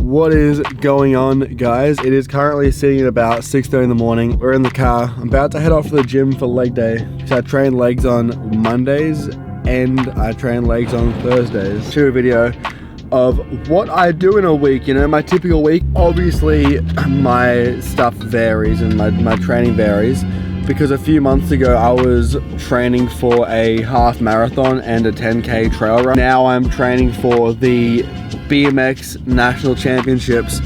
What is going on, guys? It is currently sitting at about 6:30 in the morning. We're in the car. I'm about to head off to the gym for leg day. So I train legs on Mondays and I train legs on Thursdays. Shoot a video of what I do in a week, you know, my typical week. Obviously, my stuff varies and my training varies, because a few months ago I was training for a half marathon and a 10K trail run. Now I'm training for the BMX National Championships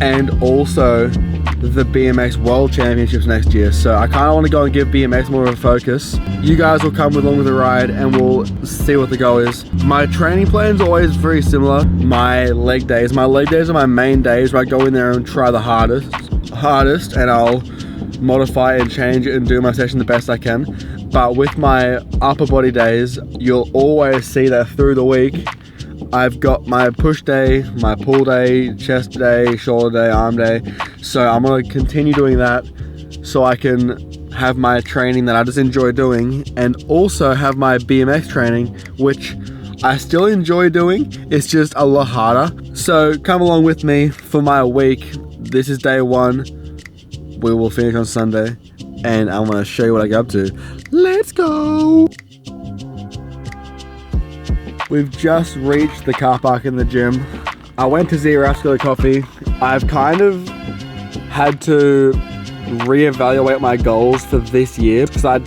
and also the BMX World Championships next year. So I kind of want to go and give BMX more of a focus. You guys will come along with the ride and we'll see what the goal is. My training plan's always very similar. My leg days are my main days where I go in there and try the hardest, and I'll modify and change it and do my session the best I can. But with my upper body days, you'll always see that through the week I've got my push day, my pull day, chest day, shoulder day, arm day. So I'm gonna continue doing that so I can have my training that I just enjoy doing, and also have my BMX training, which I still enjoy doing. It's just a lot harder. So come along with me for my week. This is day one. We will finish on Sunday and I'm gonna show you what I get up to. Let's go! We've just reached the car park in the gym. I went to Zero to get a coffee. I've kind of had to reevaluate my goals for this year, because I'd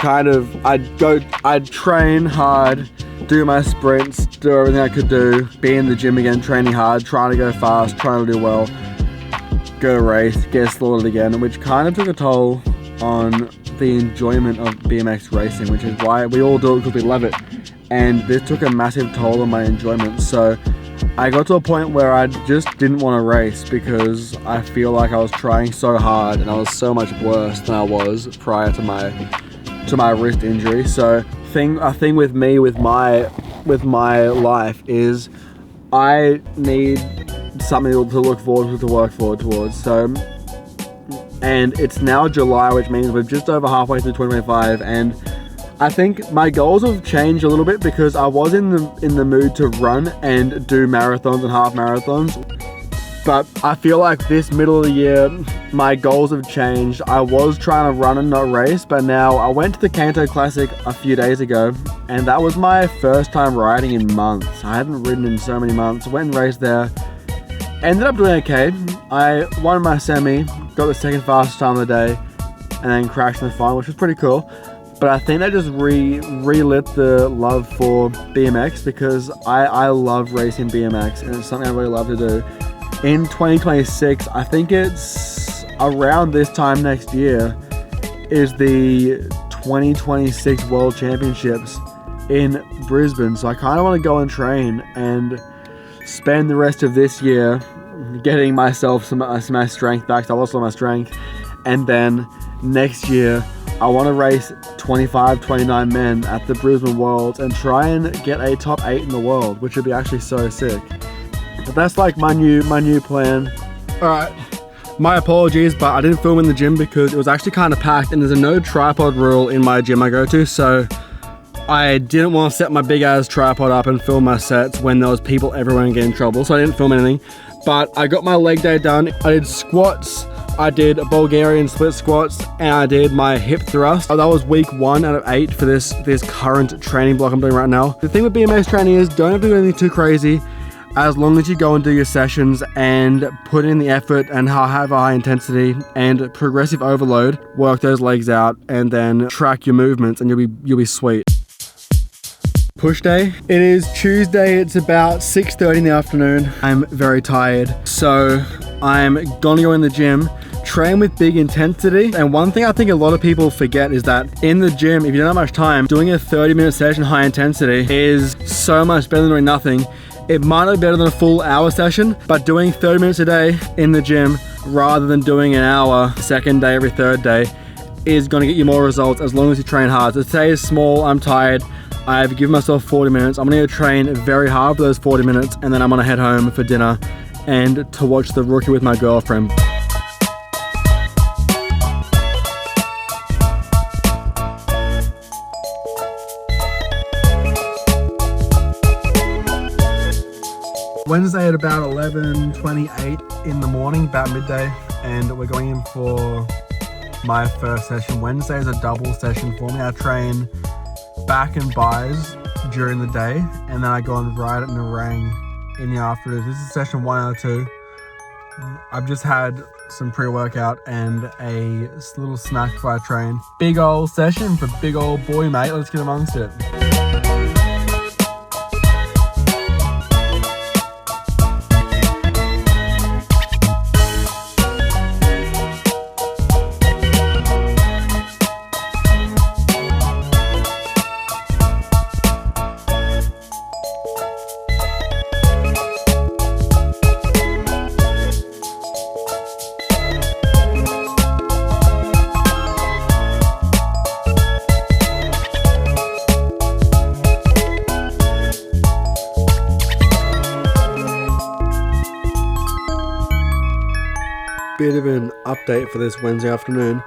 train hard, do my sprints, do everything I could do, be in the gym again, training hard, trying to go fast, trying to do well, go race, get slaughtered again, which kind of took a toll on the enjoyment of BMX racing, which is why we all do it, because we love it. And this took a massive toll on my enjoyment. So I got to a point where I just didn't want to race, because I feel like I was trying so hard and I was so much worse than I was prior to my wrist injury. So a thing with me with my life is I need something to look forward to work forward towards. So, and it's now July, which means we're just over halfway through 2025, and I think my goals have changed a little bit, because I was in the mood to run and do marathons and half marathons. But I feel like this middle of the year, my goals have changed. I was trying to run and not race, but now I went to the Kanto Classic a few days ago, and that was my first time riding in months. I hadn't ridden in so many months. Went and raced there. Ended up doing okay. I won my semi, got the second fastest time of the day, and then crashed in the final, which was pretty cool. But I think that just relit the love for BMX, because I love racing BMX and it's something I really love to do. In 2026, I think it's around this time next year, is the 2026 World Championships in Brisbane. So I kind of want to go and train and spend the rest of this year getting myself some my strength back. So I lost all my strength. And then next year, I want to race 25, 29 men at the Brisbane Worlds and try and get a top 8 in the world, which would be actually so sick. But that's like my new plan. Alright, my apologies, but I didn't film in the gym because it was actually kind of packed, and there's a no tripod rule in my gym I go to, so I didn't want to set my big ass tripod up and film my sets when there was people everywhere and get in trouble, so I didn't film anything. But I got my leg day done. I did squats, I did Bulgarian split squats, and I did my hip thrust. That was week 1 out of 8 for this current training block I'm doing right now. The thing with BMX training is don't have to do anything too crazy, as long as you go and do your sessions and put in the effort and have a high intensity and progressive overload, work those legs out, and then track your movements, and you'll be sweet. Push day. It is Tuesday. It's about 6:30 in the afternoon. I'm very tired, so I'm gonna go in the gym, train with big intensity. And one thing I think a lot of people forget is that in the gym, if you don't have much time, doing a 30-minute session high intensity is so much better than doing nothing. It might not be better than a full hour session, but doing 30 minutes a day in the gym rather than doing an hour second day every third day is gonna get you more results as long as you train hard. So today is small, I'm tired. I've given myself 40 minutes. I'm gonna train very hard for those 40 minutes, and then I'm gonna head home for dinner and to watch The Rookie with my girlfriend. Wednesday at about 11:28 in the morning, about midday, and we're going in for my first session. Wednesday is a double session for me. I train back and buys during the day, and then I go and ride it in the rain in the afternoon. This is session 1 out of 2. I've just had some pre-workout and a little snack before I train. Big old session for big old boy, mate. Let's get amongst it. Bit of an update for this Wednesday afternoon.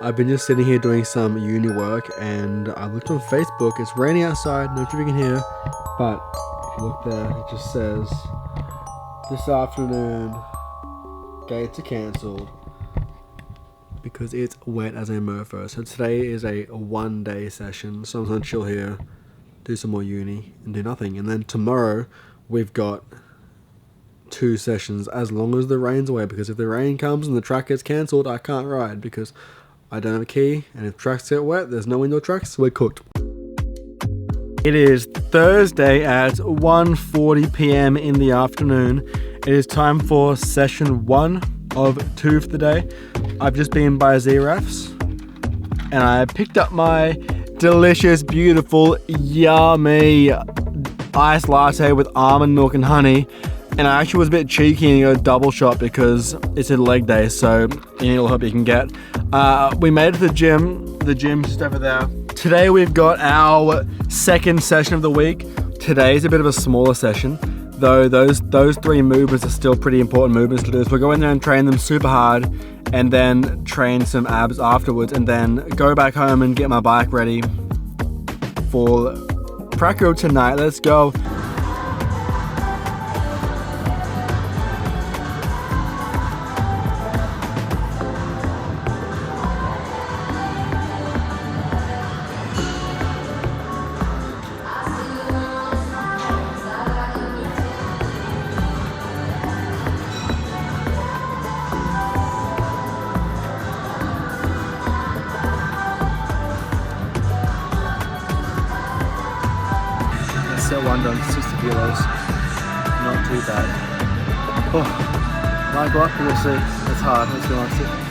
I've been just sitting here doing some uni work, and I looked on Facebook. It's raining outside, not sure if you can hear, but if you look there, it just says this afternoon gates are cancelled because it's wet as a mofo. So today is a 1-day session, so I'm gonna chill here, do some more uni and do nothing. And then tomorrow we've got 2 sessions as long as the rain's away, because if the rain comes and the track gets cancelled, I can't ride because I don't have a key, and if tracks get wet, there's no indoor tracks, so we're cooked. It is Thursday at 1:40 p.m. in the afternoon. It is time for session 1 of 2 for the day. I've just been by Z-Rafs and I picked up my delicious, beautiful, yummy iced latte with almond milk and honey. And I actually was a bit cheeky and got a double shot because it's a leg day, so any little help you can get. We made it to the gym. The gym's just over there. Today we've got our second session of the week. Today's a bit of a smaller session, though those 3 movements are still pretty important movements to do. So we'll go in there and train them super hard, and then train some abs afterwards, and then go back home and get my bike ready for Praco tonight. Let's go. Set 1 done, 60 kilos, not too bad. Oh, my God, we'll see. It's hard, let's be honest.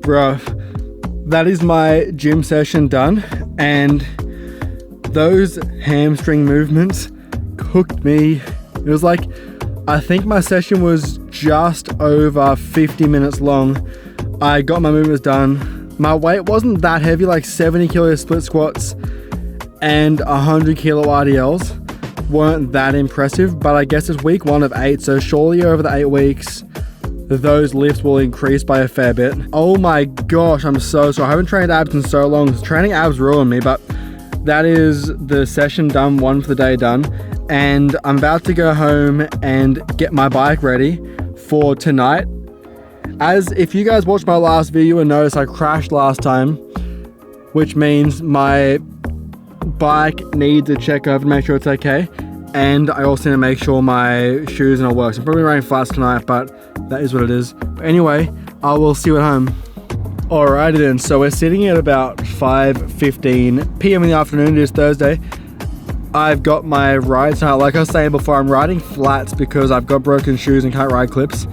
Bro, that is my gym session done, and those hamstring movements cooked me. It was like, I think my session was just over 50 minutes long. I got my movements done. My weight wasn't that heavy, like 70 kilo split squats and 100 kilo RDLs weren't that impressive, but I guess it's week 1 of 8, so surely over the 8 weeks those lifts will increase by a fair bit. Oh my gosh, I'm so sorry. I haven't trained abs in so long. Training abs ruined me, but that is the session done, 1 for the day done. And I'm about to go home and get my bike ready for tonight. As if you guys watched my last video and noticed I crashed last time, which means my bike needs a check over to make sure it's okay. And I also need to make sure my shoes and all work. So I'm probably wearing flats tonight, but that is what it is. But anyway, I will see you at home. Alrighty then, so we're sitting at about 5:15 p.m. in the afternoon. It is Thursday. I've got my ride tonight. Like I was saying before, I'm riding flats because I've got broken shoes and can't ride clips.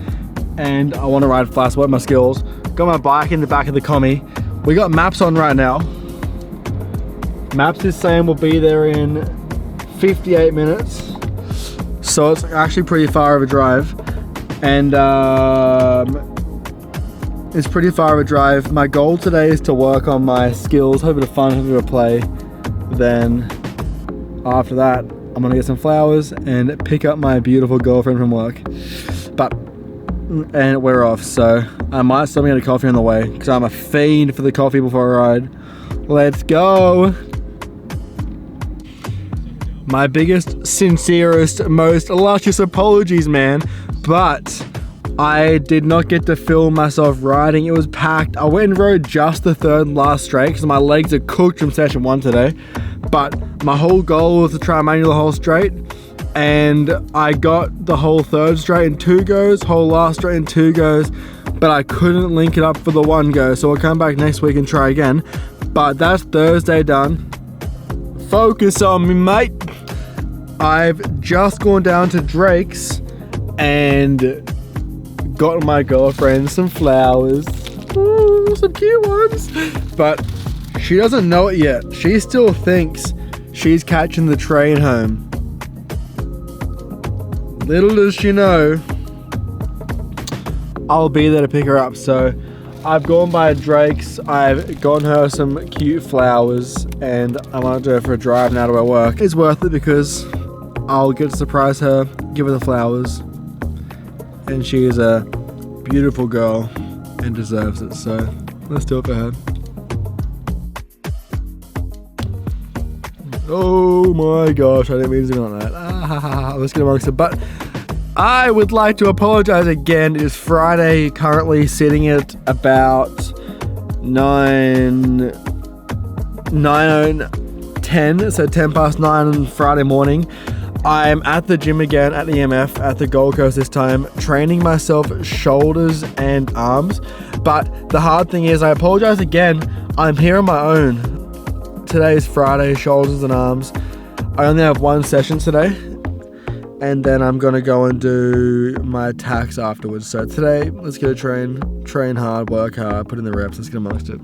And I want to ride flats, work my skills. Got my bike in the back of the commie. We got maps on right now. Maps is saying we'll be there in 58 minutes. So it's actually pretty far of a drive. And it's pretty far of a drive. My goal today is to work on my skills, have a bit of fun, have a bit of play. Then after that, I'm gonna get some flowers and pick up my beautiful girlfriend from work. And we're off, so I might still get a coffee on the way because I'm a fiend for the coffee before I ride. Let's go. My biggest, sincerest, most luscious apologies, man, but I did not get to film myself riding. It was packed. I went and rode just the third and last straight because my legs are cooked from session 1 today. But my whole goal was to try and manual the whole straight. And I got the whole third straight in 2 goes, whole last straight in 2 goes. But I couldn't link it up for the 1 go. So I'll come back next week and try again. But that's Thursday done. Focus on me, mate. I've just gone down to Drake's and got my girlfriend some flowers. Ooh, some cute ones. But she doesn't know it yet. She still thinks she's catching the train home. Little does she know, I'll be there to pick her up. So I've gone by Drake's. I've gotten her some cute flowers and I want to do her for a drive now to her work. It's worth it because I'll get to surprise her, give her the flowers. And she is a beautiful girl and deserves it. So let's do it for her. Oh my gosh, I didn't mean to do like that. Let's get amongst it. But I would like to apologize again. It is Friday, currently sitting at about 9:10, so 10 past 9 on Friday morning. I'm at the gym again at EMF at the Gold Coast this time, training myself shoulders and arms. But the hard thing is, I apologize again, I'm here on my own. Today's Friday, shoulders and arms. I only have 1 session today, and then I'm gonna go and do my tax afterwards. So today, let's go train hard, work hard, put in the reps, let's get amongst it.